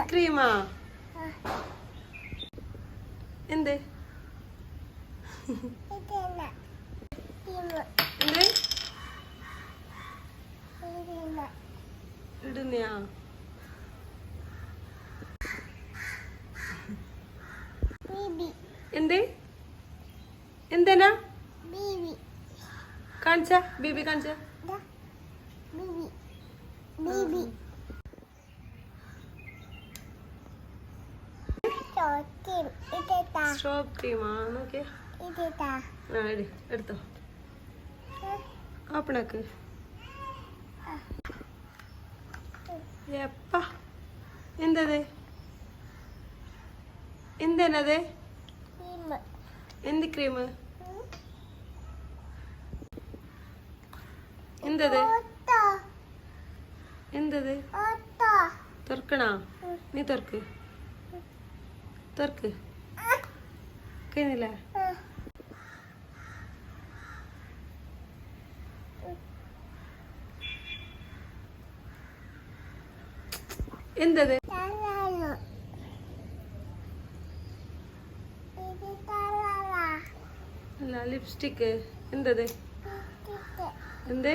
ഐസ്ക്രീമാ? എന്ത് എന്ത് ഇടുന്നയാ? എന്ത് എന്തേനാ കാണിച്ച? ബീബി കാണിച്ച? സ്ട്രോബ് ക്രീമാ? നോക്കിയേ. ആ എടുത്തോ. ഓപ്പണാക്ക്. എപ്പാ എന്തത്? എന്തേനത്? എന്ത് ക്രീം? എന്തത്? എന്തത്? തുറക്കണോ? നീ തുറക്ക് തുറക്ക്. കഴിഞ്ഞില്ല? എന്തത്? അല്ല ലിപ്സ്റ്റിക്ക്. എന്തത്? എന്ത്?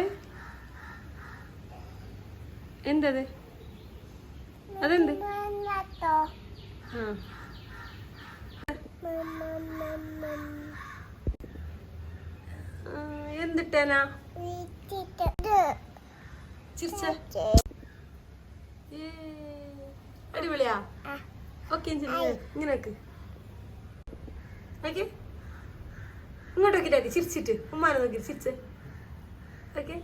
എന്തത്? അതെന്ത്? ആ എന്തിട്ടേനാ? ചിരിച്ച അടിപൊളിയാ? ഓക്കെ ഇങ്ങനെ വെക്ക്. ഓക്കെ ഇങ്ങോട്ട് നോക്കിട്ടാക്കി ചിരിച്ചിട്ട് ഉമ്മാനെ നോക്കി ചിരിച്ച്. ഓക്കെ